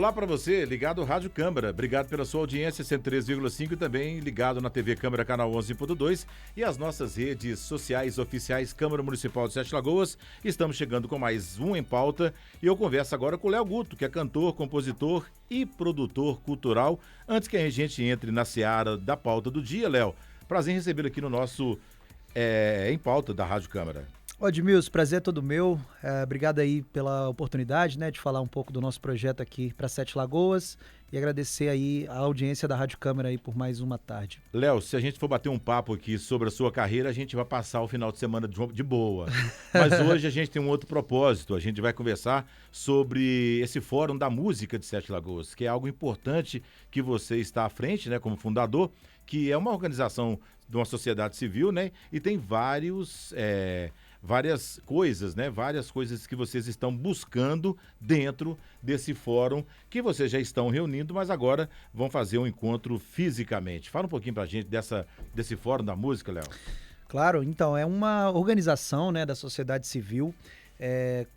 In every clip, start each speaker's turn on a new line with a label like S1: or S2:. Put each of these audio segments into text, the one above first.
S1: Olá para você, ligado ao Rádio Câmara. Obrigado pela sua audiência, 103,5 e também ligado na TV Câmara, canal 11.2 e as nossas redes sociais oficiais Câmara Municipal de Sete Lagoas. Estamos chegando com mais um Em Pauta e eu converso agora com o Léo Guto, que é cantor, compositor e produtor cultural. Antes que a gente entre na seara da pauta do dia, Léo, prazer em recebê-lo aqui no nosso Em Pauta da Rádio Câmara.
S2: Ô Edmilson, prazer é todo meu. Obrigado aí pela oportunidade, né, de falar um pouco do nosso projeto aqui para Sete Lagoas e agradecer aí a audiência da Rádio Câmara aí por mais uma tarde.
S1: Léo, se a gente for bater um papo aqui sobre a sua carreira, a gente vai passar o final de semana de boa. Mas hoje a gente tem um outro propósito. A gente vai conversar sobre esse Fórum da Música de Sete Lagoas, que é algo importante que você está à frente, né, como fundador, que é uma organização de uma sociedade civil, né, e tem várias coisas, né? Várias coisas que vocês estão buscando dentro desse fórum que vocês já estão reunindo, mas agora vão fazer um encontro fisicamente. Fala um pouquinho pra gente desse Fórum da Música, Léo.
S2: Claro, então, é uma organização, né, da sociedade civil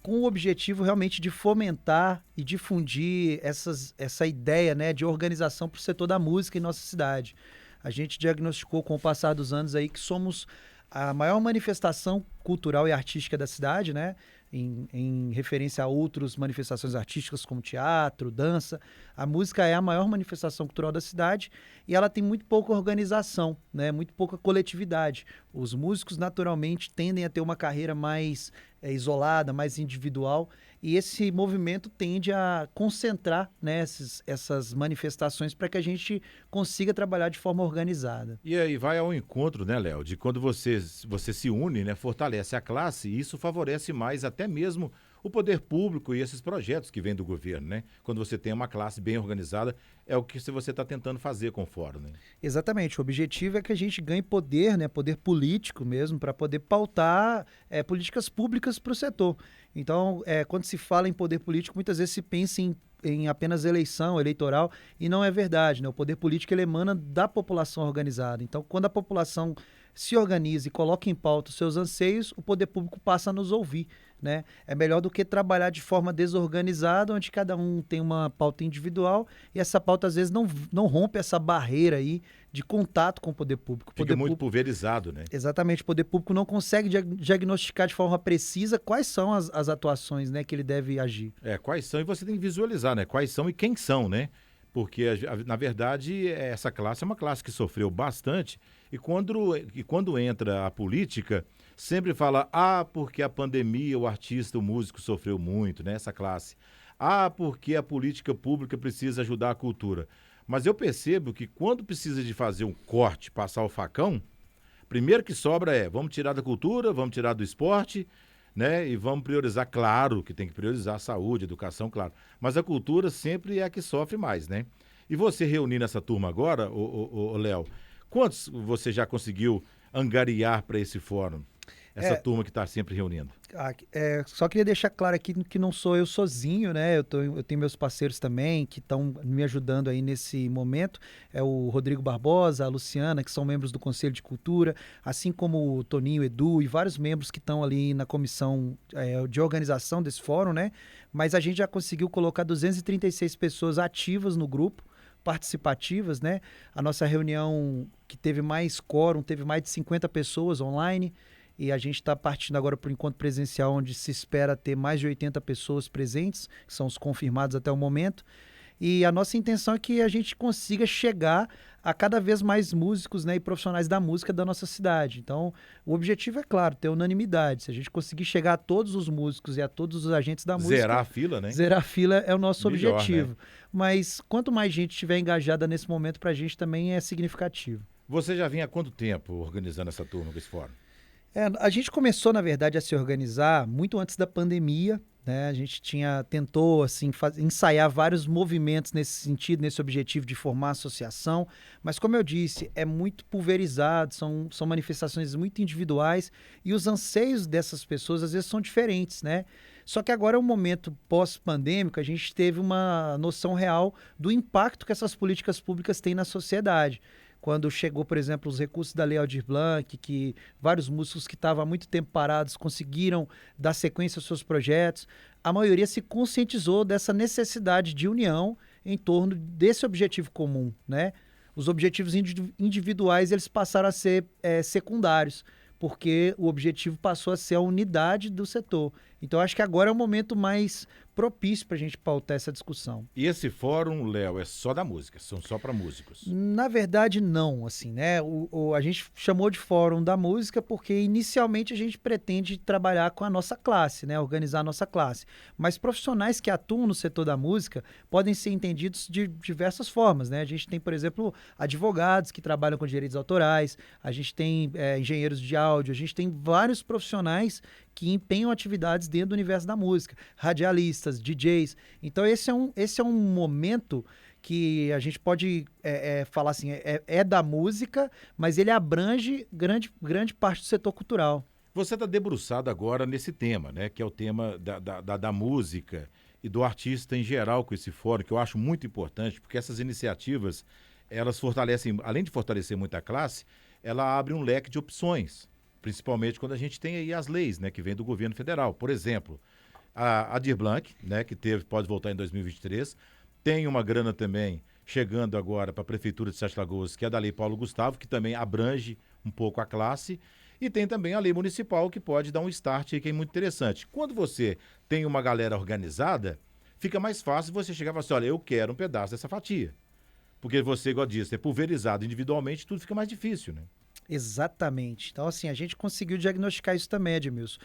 S2: com o objetivo realmente de fomentar e difundir essa ideia, né, de organização para o setor da música em nossa cidade. A gente diagnosticou com o passar dos anos aí que somos a maior manifestação cultural e artística da cidade, né? Em referência a outras manifestações artísticas como teatro, dança. A música é a maior manifestação cultural da cidade e ela tem muito pouca organização, né? Muito pouca coletividade. Os músicos naturalmente tendem a ter uma carreira mais isolada, mais individual, e esse movimento tende a concentrar, né, essas manifestações para que a gente consiga trabalhar de forma organizada.
S1: E aí vai ao encontro, né, Léo, de quando você se une, né, fortalece a classe e isso favorece mais até mesmo o poder público e esses projetos que vêm do governo, né? Quando você tem uma classe bem organizada, é o que você está tentando fazer com o fórum, né?
S2: Exatamente. O objetivo é que a gente ganhe poder, né? Poder político mesmo, para poder pautar políticas públicas para o setor. Então, quando se fala em poder político, muitas vezes se pensa em apenas eleição eleitoral, e não é verdade, né? O poder político ele emana da população organizada. Então, quando a população se organiza e coloca em pauta os seus anseios, o poder público passa a nos ouvir, né? É melhor do que trabalhar de forma desorganizada, onde cada um tem uma pauta individual e essa pauta às vezes não rompe essa barreira aí de contato com o poder público.
S1: Fica muito pulverizado, né?
S2: Exatamente, o poder público não consegue diagnosticar de forma precisa quais são as atuações, né, que ele deve agir.
S1: Quais são, e você tem que visualizar, né? Quais são e quem são, né? Porque, na verdade, essa classe é uma classe que sofreu bastante e quando entra a política, sempre fala, porque a pandemia, o artista, o músico sofreu muito, né? Essa classe. Porque a política pública precisa ajudar a cultura. Mas eu percebo que quando precisa de fazer um corte, passar o facão, primeiro que sobra vamos tirar da cultura, vamos tirar do esporte, né? E vamos priorizar, claro, que tem que priorizar a saúde, educação, claro. Mas a cultura sempre é a que sofre mais, né? E você reunindo essa turma agora, Léo, quantos você já conseguiu angariar para esse fórum? Essa turma que está sempre reunindo.
S2: Só queria deixar claro aqui que não sou eu sozinho, né? Eu tenho meus parceiros também que estão me ajudando aí nesse momento. É o Rodrigo Barbosa, a Luciana, que são membros do Conselho de Cultura, assim como o Toninho, Edu e vários membros que estão ali na comissão de organização desse fórum, né? Mas a gente já conseguiu colocar 236 pessoas ativas no grupo, participativas, né? A nossa reunião que teve mais quórum, teve mais de 50 pessoas online. E a gente está partindo agora para o encontro presencial, onde se espera ter mais de 80 pessoas presentes, que são os confirmados até o momento. E a nossa intenção é que a gente consiga chegar a cada vez mais músicos, né, e profissionais da música da nossa cidade. Então, o objetivo é, claro, ter unanimidade. Se a gente conseguir chegar a todos os músicos e a todos os agentes da música...
S1: Zerar a fila, né?
S2: Zerar a fila é o nosso
S1: Melhor,
S2: objetivo.
S1: né?
S2: Mas quanto mais gente estiver engajada nesse momento, para a gente também é significativo.
S1: Você já vinha há quanto tempo organizando essa turma com esse fórum?
S2: A gente começou, na verdade, a se organizar muito antes da pandemia, né? A gente tentou assim, ensaiar vários movimentos nesse sentido, nesse objetivo de formar associação, mas como eu disse, é muito pulverizado, são manifestações muito individuais e os anseios dessas pessoas às vezes são diferentes, né? Só que agora é um momento pós-pandêmico, a gente teve uma noção real do impacto que essas políticas públicas têm na sociedade. quando chegou, por exemplo, os recursos da Lei Aldir Blanc, que vários músicos que estavam há muito tempo parados conseguiram dar sequência aos seus projetos, a maioria se conscientizou dessa necessidade de união em torno desse objetivo comum, né? Os objetivos individuais eles passaram a ser secundários, porque o objetivo passou a ser a unidade do setor. Então, acho que agora é o momento mais propício para a gente pautar essa discussão.
S1: E esse fórum, Léo, é só da música, são só para músicos?
S2: Na verdade, não, assim, né? A gente chamou de Fórum da Música porque inicialmente a gente pretende trabalhar com a nossa classe, né? Organizar a nossa classe. Mas profissionais que atuam no setor da música podem ser entendidos de diversas formas, né? A gente tem, por exemplo, advogados que trabalham com direitos autorais, a gente tem engenheiros de áudio, a gente tem vários profissionais que empenham atividades dentro do universo da música, radialistas, DJs. Então esse é um momento que a gente pode falar assim, da música, mas ele abrange grande parte do setor cultural.
S1: Você está debruçado agora nesse tema, né? Que é o tema da música e do artista em geral com esse fórum, que eu acho muito importante, porque essas iniciativas, elas fortalecem, além de fortalecer muito a classe, ela abre um leque de opções. Principalmente quando a gente tem aí as leis, né, que vêm do governo federal. Por exemplo, a Aldir Blanc, né, que pode voltar em 2023, tem uma grana também chegando agora para a Prefeitura de Sete Lagoas, que é da Lei Paulo Gustavo, que também abrange um pouco a classe, e tem também a Lei Municipal, que pode dar um start aí, que é muito interessante. Quando você tem uma galera organizada, fica mais fácil você chegar e falar assim, olha, eu quero um pedaço dessa fatia. Porque você, igual disse, é pulverizado individualmente, tudo fica mais difícil, né?
S2: Exatamente. Então, assim, a gente conseguiu diagnosticar isso também, Edmilson.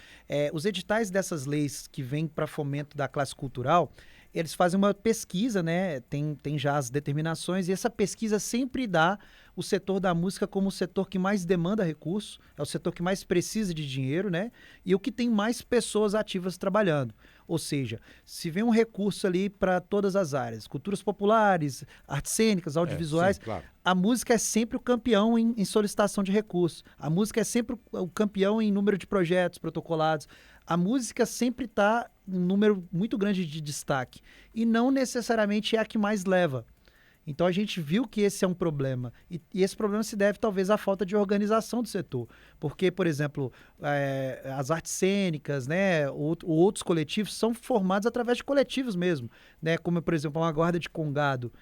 S2: Os editais dessas leis que vêm para fomento da classe cultural, eles fazem uma pesquisa, né? Tem já as determinações, e essa pesquisa sempre dá o setor da música como o setor que mais demanda recursos, é o setor que mais precisa de dinheiro, né? E o que tem mais pessoas ativas trabalhando. Ou seja, se vem um recurso ali para todas as áreas, culturas populares, artes cênicas, audiovisuais,
S1: Sim, claro.
S2: a música é sempre o campeão em solicitação de recursos. A música é sempre o campeão em número de projetos protocolados. A música sempre está um número muito grande de destaque. E não necessariamente é a que mais leva. Então a gente viu que esse é um problema. E esse problema se deve talvez à falta de organização do setor. Porque, por exemplo, as artes cênicas, né, outros coletivos são formados através de coletivos mesmo. Né, como, por exemplo, uma guarda de congado.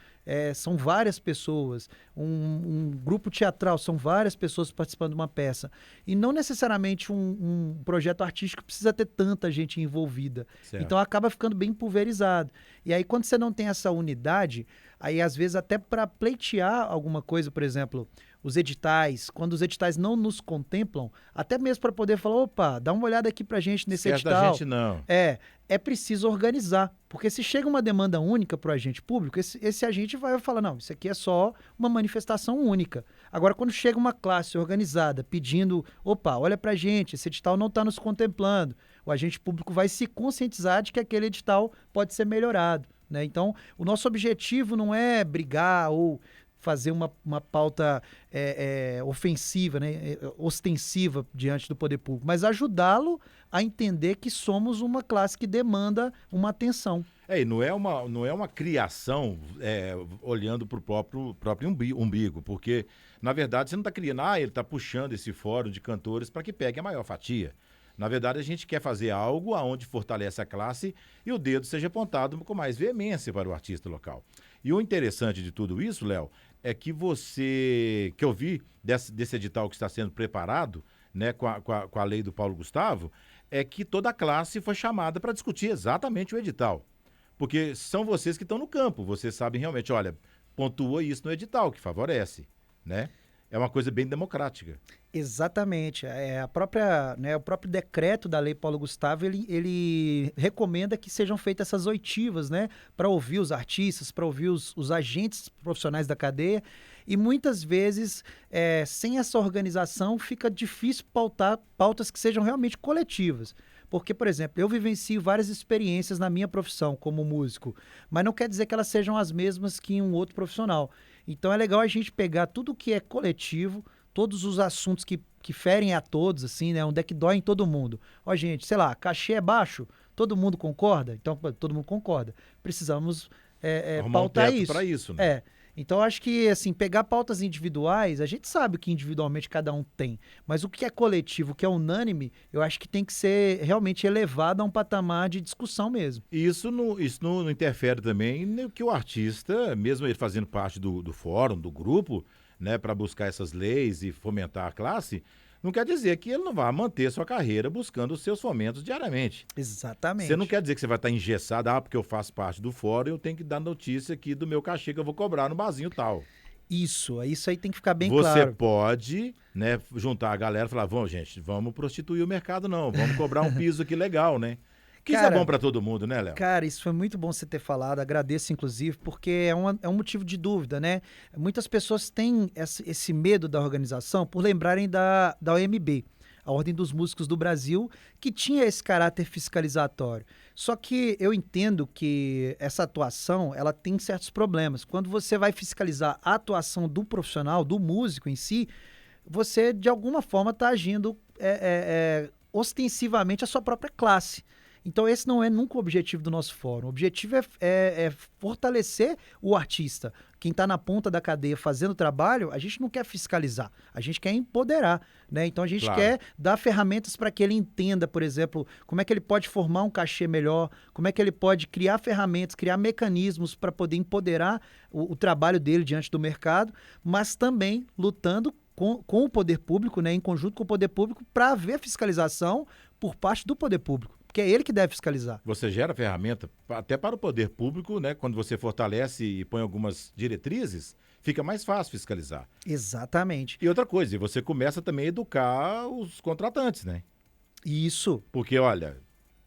S2: São várias pessoas. Um grupo teatral, são várias pessoas participando de uma peça. E não necessariamente um projeto artístico precisa ter tanta gente envolvida.
S1: Certo.
S2: Então acaba ficando bem pulverizado. E aí, quando você não tem essa unidade, aí às vezes até para pleitear alguma coisa, por exemplo, os editais, quando os editais não nos contemplam, até mesmo para poder falar, opa, dá uma olhada aqui pra gente nesse
S1: Certo
S2: edital.
S1: da gente não.
S2: É preciso organizar, porque se chega uma demanda única para o agente público, esse agente vai falar, não, isso aqui é só uma manifestação única. Agora, quando chega uma classe organizada pedindo, opa, olha pra gente, esse edital não está nos contemplando, o agente público vai se conscientizar de que aquele edital pode ser melhorado, né? Então, o nosso objetivo não é brigar ou fazer uma pauta ofensiva, né, ostensiva diante do poder público, mas ajudá-lo a entender que somos uma classe que demanda uma atenção.
S1: E não é uma criação olhando para o próprio umbigo, porque, na verdade, você não está criando, ele está puxando esse fórum de cantores para que pegue a maior fatia. Na verdade, a gente quer fazer algo aonde fortalece a classe e o dedo seja apontado com mais veemência para o artista local. E o interessante de tudo isso, Léo, é que que eu vi desse edital que está sendo preparado, né, com a lei do Paulo Gustavo, é que toda a classe foi chamada para discutir exatamente o edital. Porque são vocês que estão no campo, vocês sabem realmente, olha, pontua isso no edital, que favorece, né? É uma coisa bem democrática.
S2: Exatamente. O próprio decreto da Lei Paulo Gustavo, ele recomenda que sejam feitas essas oitivas, né? Para ouvir os artistas, para ouvir os agentes profissionais da cadeia. E muitas vezes, sem essa organização, fica difícil pautar pautas que sejam realmente coletivas. Porque, por exemplo, eu vivencio várias experiências na minha profissão como músico, mas não quer dizer que elas sejam as mesmas que em um outro profissional. Então é legal a gente pegar tudo que é coletivo, todos os assuntos que ferem a todos, assim, né? Onde é que dói em todo mundo. Ó, gente, sei lá, cachê é baixo, todo mundo concorda? Então, todo mundo concorda. Precisamos pautar
S1: isso.
S2: isso.
S1: Para isso, né?
S2: Então, eu acho que, assim, pegar pautas individuais, a gente sabe o que individualmente cada um tem, mas o que é coletivo, o que é unânime, eu acho que tem que ser realmente elevado a um patamar de discussão mesmo.
S1: E isso não interfere também no que o artista, mesmo ele fazendo parte do fórum, do grupo, né, para buscar essas leis e fomentar a classe, não quer dizer que ele não vai manter sua carreira buscando os seus fomentos diariamente.
S2: Exatamente.
S1: Você não quer dizer que você vai estar engessado, porque eu faço parte do fórum, eu tenho que dar notícia aqui do meu cachê que eu vou cobrar no barzinho tal.
S2: Isso aí tem que ficar bem
S1: Você
S2: claro.
S1: pode, né, juntar a galera e falar, vamos, gente, vamos prostituir o mercado, não. Vamos cobrar um piso aqui legal, né? Que isso é
S2: Cara,
S1: bom para todo mundo, né, Léo?
S2: Cara, isso foi muito bom você ter falado, agradeço inclusive, porque é um motivo de dúvida, né? Muitas pessoas têm esse medo da organização por lembrarem da OMB, a Ordem dos Músicos do Brasil, que tinha esse caráter fiscalizatório. Só que eu entendo que essa atuação, ela tem certos problemas. Quando você vai fiscalizar a atuação do profissional, do músico em si, você de alguma forma está agindo ostensivamente a sua própria classe. Então, esse não é nunca o objetivo do nosso fórum. O objetivo é fortalecer o artista. Quem está na ponta da cadeia fazendo o trabalho, a gente não quer fiscalizar, a gente quer empoderar, né? Então, a gente
S1: Claro.
S2: quer dar ferramentas para que ele entenda, por exemplo, como é que ele pode formar um cachê melhor, como é que ele pode criar ferramentas, criar mecanismos para poder empoderar o trabalho dele diante do mercado, mas também lutando com o poder público, né, em conjunto com o poder público, para haver fiscalização por parte do poder público. Porque é ele que deve fiscalizar.
S1: Você gera ferramenta até para o poder público, né? Quando você fortalece e põe algumas diretrizes, fica mais fácil fiscalizar.
S2: Exatamente.
S1: E outra coisa, você começa também a educar os contratantes, né?
S2: Isso.
S1: Porque, olha,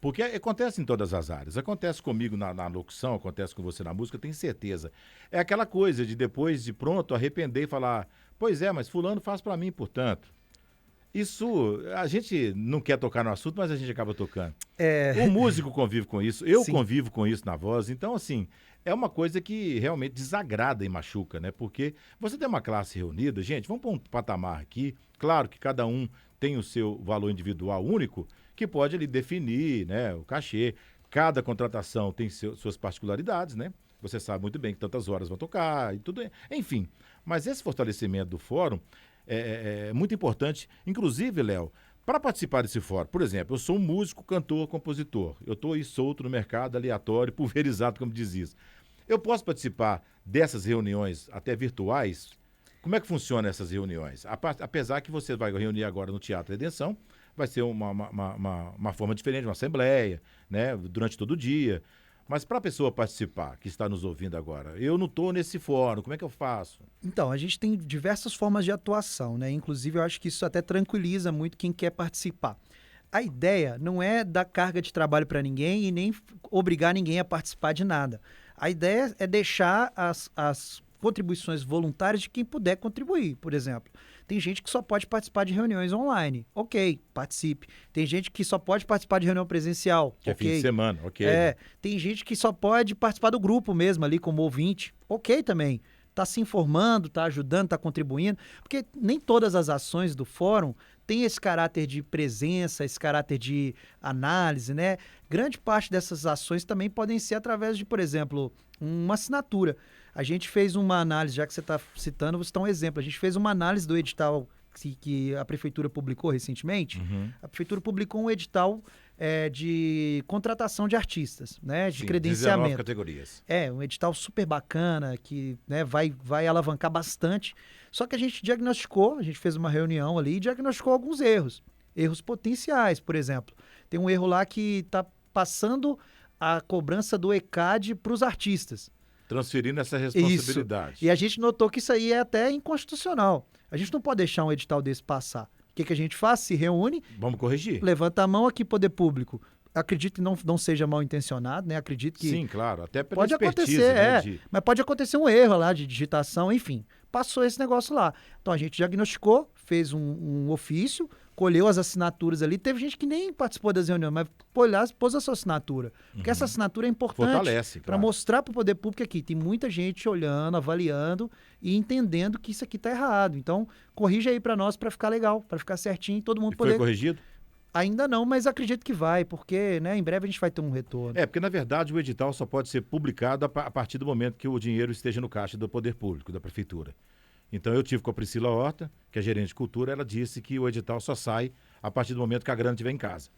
S1: porque acontece em todas as áreas. Acontece comigo na locução, acontece com você na música, eu tenho certeza. É aquela coisa de depois de pronto arrepender e falar, pois é, mas fulano faz para mim, portanto. Isso, a gente não quer tocar no assunto, mas a gente acaba tocando. O músico convive com isso, eu
S2: Sim.
S1: convivo com isso na voz, então assim, é uma coisa que realmente desagrada e machuca, né? Porque você tem uma classe reunida, gente, vamos para um patamar aqui, claro que cada um tem o seu valor individual único, que pode ali definir, né, o cachê. Cada contratação tem suas particularidades, né? Você sabe muito bem que tantas horas vão tocar e tudo, enfim. Mas esse fortalecimento do fórum é muito importante. Inclusive, Léo, para participar desse fórum, por exemplo, eu sou um músico, cantor, compositor. Eu estou aí solto no mercado, aleatório, pulverizado, como diz isso. Eu posso participar dessas reuniões até virtuais? Como é que funciona essas reuniões? Apesar que você vai reunir agora no Teatro Redenção, vai ser uma forma diferente, uma assembleia, né, durante todo o dia. Mas para a pessoa participar, que está nos ouvindo agora, eu não estou nesse fórum, como é que eu faço?
S2: Então, a gente tem diversas formas de atuação, né? Inclusive, eu acho que isso até tranquiliza muito quem quer participar. A ideia não é dar carga de trabalho para ninguém e nem obrigar ninguém a participar de nada. A ideia é deixar as contribuições voluntárias de quem puder contribuir, por exemplo. Tem gente que só pode participar de reuniões online. Ok, participe. Tem gente que só pode participar de reunião presencial.
S1: Que é fim de semana, ok.
S2: Tem gente que só pode participar do grupo mesmo ali como ouvinte. Ok também. Tá se informando, tá ajudando, tá contribuindo. Porque nem todas as ações do fórum têm esse caráter de presença, esse caráter de análise, né? Grande parte dessas ações também podem ser através de, por exemplo, uma assinatura. A gente fez uma análise, já que você está citando, vou citar um exemplo. A gente fez uma análise do edital que a Prefeitura publicou recentemente.
S1: Uhum.
S2: A Prefeitura publicou um edital de contratação de artistas, né? De
S1: Sim,
S2: credenciamento.
S1: 19 categorias.
S2: Um edital super bacana, que, né, vai alavancar bastante. Só que a gente diagnosticou, a gente fez uma reunião ali e diagnosticou alguns erros. Erros potenciais, por exemplo. Tem um erro lá que está passando a cobrança do ECAD para os artistas.
S1: Transferindo essa responsabilidade.
S2: Isso. E a gente notou que isso aí é até inconstitucional. A gente não pode deixar um edital desse passar. O que a gente faz? Se reúne.
S1: Vamos corrigir.
S2: Levanta a mão aqui, poder público. Acredito que não seja mal intencionado, né? Acredito que...
S1: Sim, claro. Até pela
S2: pode
S1: expertise,
S2: acontecer,
S1: né,
S2: mas pode acontecer um erro lá de digitação, enfim. Passou esse negócio lá. Então a gente diagnosticou, fez um ofício, colheu as assinaturas ali. Teve gente que nem participou das reuniões, mas pôs a sua assinatura. Porque essa assinatura é importante
S1: Fortalece,
S2: para
S1: claro.
S2: mostrar para o poder público aqui. Tem muita gente olhando, avaliando e entendendo que isso aqui está errado. Então, corrija aí para nós para ficar legal, para ficar certinho e todo mundo
S1: E
S2: poder...
S1: foi corrigido?
S2: Ainda não, mas acredito que vai, porque, né, em breve a gente vai ter um retorno.
S1: Porque na verdade o edital só pode ser publicado a partir do momento que o dinheiro esteja no caixa do poder público, da prefeitura. Então eu tive com a Priscila Horta, que é gerente de cultura, ela disse que o edital só sai a partir do momento que a grana estiver em casa.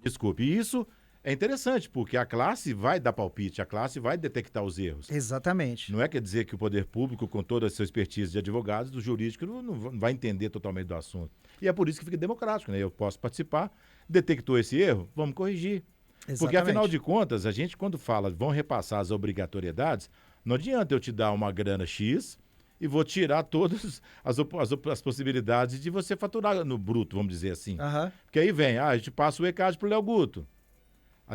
S1: Desculpe. E isso é interessante, porque a classe vai dar palpite, a classe vai detectar os erros.
S2: Exatamente.
S1: Não é quer dizer que o poder público, com toda a sua expertise de advogados, do jurídico, não vai entender totalmente do assunto. E é por isso que fica democrático, né? Eu posso participar, detectou esse erro, vamos corrigir.
S2: Exatamente.
S1: Porque, afinal de contas, a gente, quando fala, vão repassar as obrigatoriedades, não adianta eu te dar uma grana X e vou tirar todas as possibilidades de você faturar no bruto, vamos dizer assim.
S2: Aham.
S1: Porque aí vem, a gente passa o ECAD pro Léo Guto.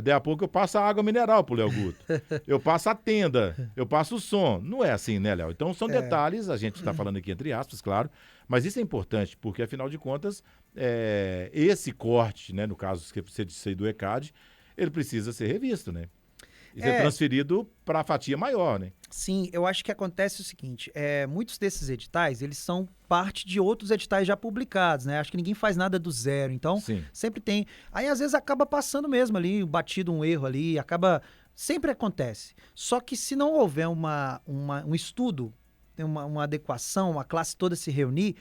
S1: Daí a pouco eu passo a água mineral pro Léo Guto. Eu passo a tenda, eu passo o som. Não é assim, né, Léo? Então são detalhes, a gente está falando aqui entre aspas, claro, mas isso é importante, porque afinal de contas, esse corte, né, no caso que você disse aí do ECAD, ele precisa ser revisto, né? E ser transferido para a fatia maior, né?
S2: Sim, eu acho que acontece o seguinte, muitos desses editais, eles são parte de outros editais já publicados, né? Acho que ninguém faz nada do zero, então
S1: Sim.
S2: sempre tem. Aí às vezes acaba passando mesmo ali, batido um erro ali, sempre acontece. Só que se não houver um estudo, uma adequação, a classe toda se reunir,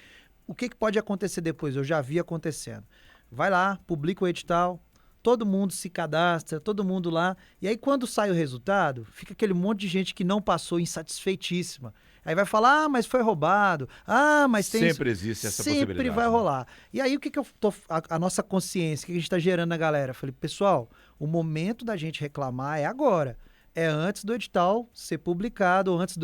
S2: o que pode acontecer depois? Eu já vi acontecendo. Vai lá, publica o edital, todo mundo se cadastra, todo mundo lá. E aí, quando sai o resultado, fica aquele monte de gente que não passou insatisfeitíssima. Aí vai falar, mas foi roubado. Mas tem
S1: Sempre existe essa possibilidade.
S2: Sempre vai rolar. E aí, o que eu tô... A nossa consciência, o que a gente está gerando na galera? Eu falei, pessoal, o momento da gente reclamar é agora. É antes do edital ser publicado, antes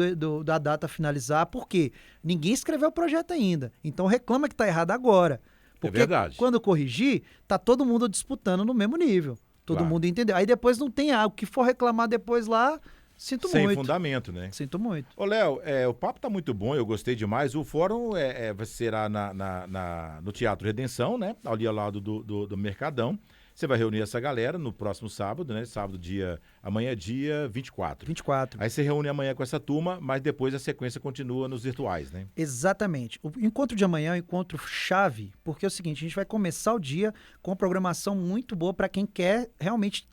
S2: da data finalizar. Por quê? Ninguém escreveu o projeto ainda. Então, reclama que está errado agora. Porque
S1: verdade.
S2: quando corrigir, tá todo mundo disputando no mesmo nível. Todo mundo entendeu. Aí depois não tem algo que for reclamar depois lá, sinto muito.
S1: Sem fundamento, né?
S2: Sinto muito.
S1: Ô, Léo, o papo tá muito bom, eu gostei demais. O fórum será no Teatro Redenção, né? Ali ao lado do Mercadão. Você vai reunir essa galera no próximo sábado, né? Amanhã é dia 24.
S2: 24.
S1: Aí você reúne amanhã com essa turma, mas depois a sequência continua nos virtuais, né?
S2: Exatamente. O encontro de amanhã é um encontro chave, porque é o seguinte, a gente vai começar o dia com uma programação muito boa para quem quer realmente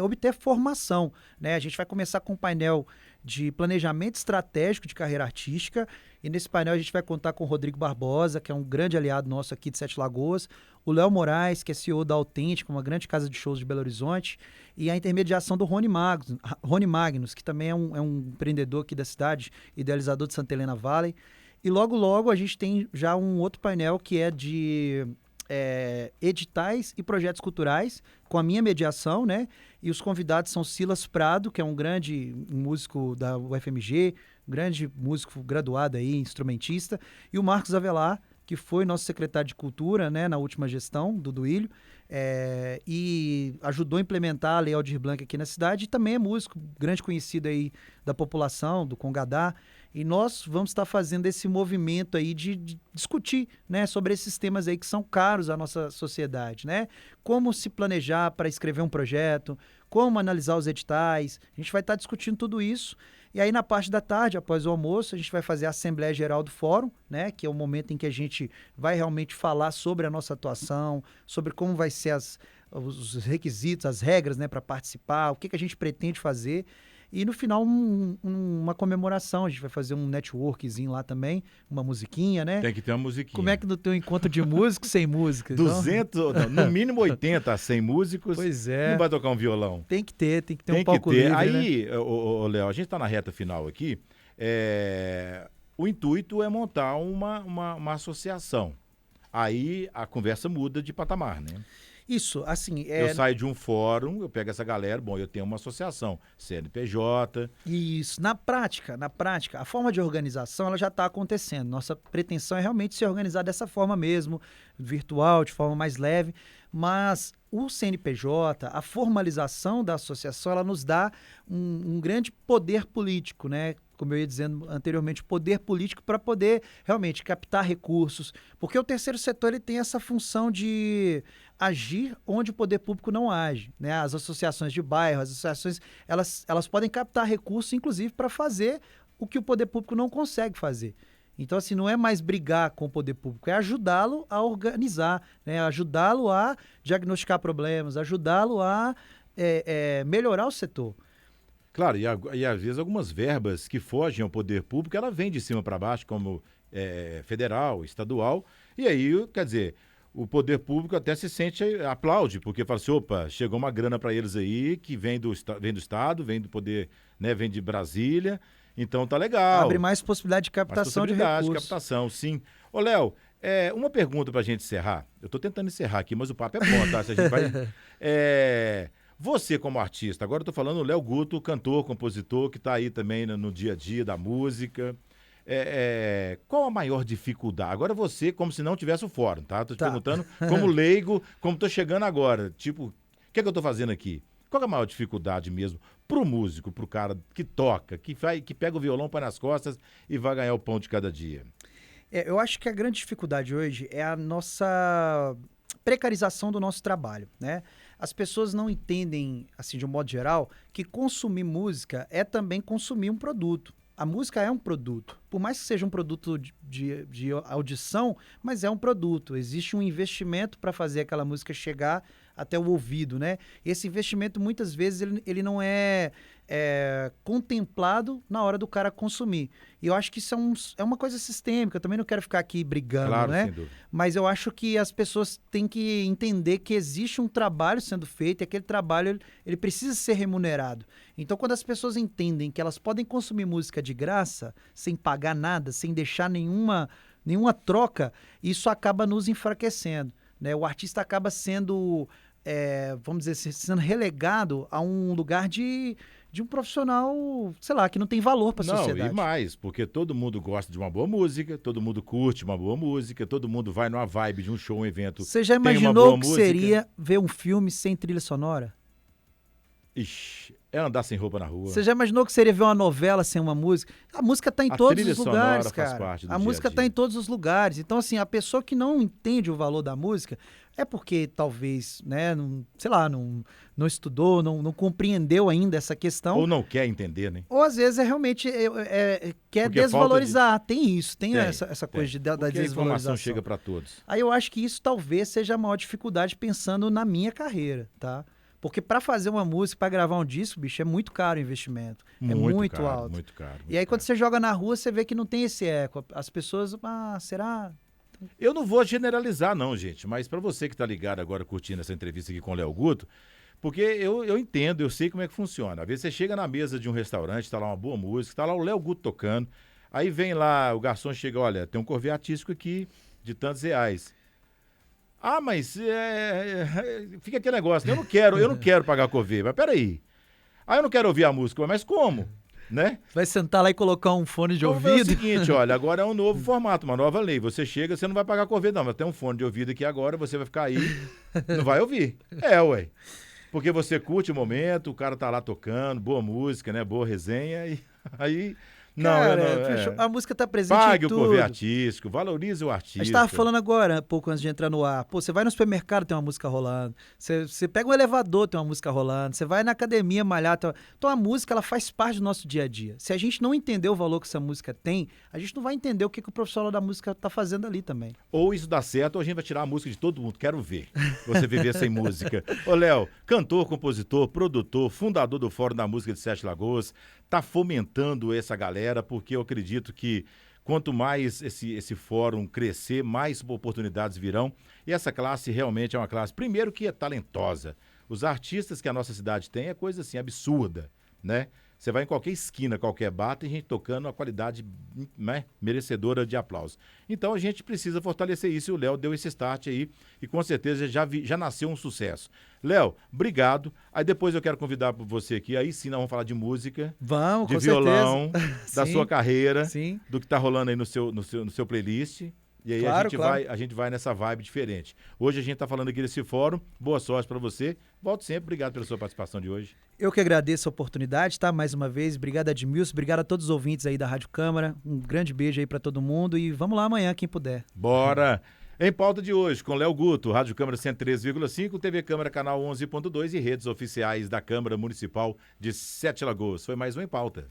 S2: obter formação, né? A gente vai começar com um painel de planejamento estratégico de carreira artística, e nesse painel a gente vai contar com o Rodrigo Barbosa, que é um grande aliado nosso aqui de Sete Lagoas, o Léo Moraes, que é CEO da Autêntica, uma grande casa de shows de Belo Horizonte, e a intermediação do Rony Magnus, que também é um empreendedor aqui da cidade, idealizador de Santa Helena Valley. E logo, logo a gente tem já um outro painel que é de editais e projetos culturais, com a minha mediação, né? E os convidados são Silas Prado, que é um grande músico da UFMG, grande músico graduado aí, instrumentista, e o Marcos Avelar, que foi nosso secretário de Cultura, né, na última gestão do Duílio, e ajudou a implementar a Lei Aldir Blanc aqui na cidade, e também é músico, grande conhecido aí da população, do Congadá, e nós vamos estar fazendo esse movimento aí de discutir, né, sobre esses temas aí que são caros à nossa sociedade, né? Como se planejar para escrever um projeto, como analisar os editais, a gente vai estar discutindo tudo isso. E aí, na parte da tarde, após o almoço, a gente vai fazer a Assembleia Geral do Fórum, né? Que é o momento em que a gente vai realmente falar sobre a nossa atuação, sobre como vai ser os requisitos, as regras, né, para participar, o que a gente pretende fazer. E no final, uma comemoração. A gente vai fazer um networkzinho lá também, uma musiquinha, né?
S1: Tem que ter uma musiquinha.
S2: Como é que não tem um encontro de músicos sem música?
S1: 200, não, no mínimo 80 sem músicos.
S2: Pois é.
S1: Não vai tocar um violão.
S2: Tem que ter um palco
S1: livre,
S2: né?
S1: Aí, Léo, a gente está na reta final aqui. O intuito é montar uma associação. Aí a conversa muda de patamar, né?
S2: Isso, assim...
S1: Eu saio de um fórum, eu pego essa galera, eu tenho uma associação, CNPJ...
S2: Isso, na prática, a forma de organização, ela já está acontecendo. Nossa pretensão é realmente se organizar dessa forma mesmo, virtual, de forma mais leve, mas o CNPJ, a formalização da associação, ela nos dá um grande poder político, né? Como eu ia dizendo anteriormente, poder político para poder realmente captar recursos, porque o terceiro setor ele tem essa função de agir onde o poder público não age, né? As associações de bairro, as associações, elas podem captar recursos, inclusive, para fazer o que o poder público não consegue fazer. Então, assim, não é mais brigar com o poder público, é ajudá-lo a organizar, né? Ajudá-lo a diagnosticar problemas, ajudá-lo a melhorar o setor.
S1: Claro, e às vezes algumas verbas que fogem ao poder público, ela vem de cima para baixo, como federal, estadual, e aí, quer dizer, o poder público até se sente, aplaude, porque fala assim, opa, chegou uma grana para eles aí, que vem do Estado, vem do poder, né, vem de Brasília, então tá legal.
S2: Abre mais possibilidade de captação de recursos.
S1: De captação, sim. Ô, Léo, uma pergunta pra gente encerrar. Eu tô tentando encerrar aqui, mas o papo é bom, tá? Se a gente vai... Você como artista, agora eu tô falando o Léo Guto, cantor, compositor, que tá aí também no dia a dia da música. Qual a maior dificuldade? Agora você, como se não tivesse o fórum, tá? Tô te perguntando como leigo, como tô chegando agora. Tipo, o que é que eu tô fazendo aqui? Qual é a maior dificuldade mesmo pro músico, pro cara que toca, que pega o violão, põe nas costas e vai ganhar o pão de cada dia?
S2: Eu acho que a grande dificuldade hoje é a nossa precarização do nosso trabalho, né? As pessoas não entendem, assim, de um modo geral, que consumir música é também consumir um produto. A música é um produto. Por mais que seja um produto de audição, mas é um produto. Existe um investimento para fazer aquela música chegar até o ouvido, né? Esse investimento, muitas vezes, ele não é contemplado na hora do cara consumir. E eu acho que isso é uma coisa sistêmica. Eu também não quero ficar aqui brigando,
S1: claro,
S2: né?
S1: Sem dúvida.
S2: Mas eu acho que as pessoas têm que entender que existe um trabalho sendo feito e aquele trabalho ele precisa ser remunerado. Então, quando as pessoas entendem que elas podem consumir música de graça, sem pagar nada, sem deixar nenhuma troca, isso acaba nos enfraquecendo, né? O artista acaba sendo, vamos dizer assim, sendo relegado a um lugar de um profissional, sei lá, que não tem valor para a sociedade.
S1: Não, e mais, porque todo mundo gosta de uma boa música, todo mundo curte uma boa música, todo mundo vai numa vibe de um show, um evento.
S2: Você já imaginou o que seria ver um filme sem trilha sonora?
S1: Ixi, é andar sem roupa na rua.
S2: Você já imaginou que seria ver uma novela sem uma música? A música tá em todos os lugares, cara.
S1: Faz parte do
S2: a música tá em todos os lugares. Então, assim, a pessoa que não entende o valor da música é porque talvez, né, não estudou, não compreendeu ainda essa questão.
S1: Ou não quer entender, né?
S2: Ou às vezes realmente quer
S1: porque
S2: desvalorizar. Tem isso, tem essa coisa da desvalorização.
S1: A informação chega para todos.
S2: Aí eu acho que isso talvez seja a maior dificuldade pensando na minha carreira, tá? Porque para fazer uma música, para gravar um disco, bicho, é muito caro o investimento. É muito
S1: caro,
S2: alto.
S1: Muito caro.
S2: E aí, quando você joga na rua, você vê que não tem esse eco. As pessoas, será?
S1: Eu não vou generalizar, não, gente. Mas para você que tá ligado agora, curtindo essa entrevista aqui com o Léo Guto, porque eu entendo, eu sei como é que funciona. Às vezes você chega na mesa de um restaurante, tá lá uma boa música, tá lá o Léo Guto tocando, aí vem lá, o garçom chega, olha, tem um corvê artístico aqui de tantos reais. Ah, mas fica aquele negócio, né? Eu não quero pagar corvê, mas peraí. Ah, eu não quero ouvir a música, mas como? Né?
S2: Vai sentar lá e colocar um fone de ouvido?
S1: É o seguinte, olha, agora é um novo formato, uma nova lei. Você chega, você não vai pagar corvê, não, mas tem um fone de ouvido aqui agora, você vai ficar aí, não vai ouvir. Ué. Porque você curte o momento, o cara tá lá tocando, boa música, né? Boa resenha, e aí...
S2: A música tá presente
S1: Pague
S2: em tudo.
S1: o corvê artístico, valorize o artista.
S2: A gente tava falando agora, pouco antes de entrar no ar. Pô, você vai no supermercado, tem uma música rolando. Você pega um elevador, tem uma música rolando. Você vai na academia malhar. Então a música, ela faz parte do nosso dia a dia. Se a gente não entender o valor que essa música tem, a gente não vai entender o que o profissional da música tá fazendo ali também.
S1: Ou isso dá certo, ou a gente vai tirar a música de todo mundo. Quero ver você viver sem música. Ô, Léo, cantor, compositor, produtor, fundador do Fórum da Música de Sete Lagoas, tá fomentando essa galera, porque eu acredito que quanto mais esse fórum crescer, mais oportunidades virão. E essa classe realmente é uma classe, primeiro, que é talentosa. Os artistas que a nossa cidade tem é coisa assim absurda, né? Você vai em qualquer esquina, qualquer bar, tem gente tocando uma qualidade, né, merecedora de aplauso. Então a gente precisa fortalecer isso, e o Léo deu esse start aí e com certeza já nasceu um sucesso. Léo, obrigado. Aí depois eu quero convidar você aqui, aí sim nós vamos falar de música,
S2: vamos,
S1: de
S2: com
S1: violão,
S2: certeza.
S1: da sua carreira,
S2: sim,
S1: do que está rolando aí no seu playlist. E aí
S2: claro,
S1: a gente vai nessa vibe diferente. Hoje a gente está falando aqui desse fórum. Boa sorte para você. Volte sempre. Obrigado pela sua participação de hoje.
S2: Eu que agradeço a oportunidade, tá? Mais uma vez. Obrigado, Edmilson. Obrigado a todos os ouvintes aí da Rádio Câmara. Um grande beijo aí para todo mundo e vamos lá amanhã, quem puder.
S1: Bora! Em pauta de hoje, com Léo Guto, Rádio Câmara 103,5, TV Câmara Canal 11.2 e redes oficiais da Câmara Municipal de Sete Lagoas. Foi mais um Em Pauta.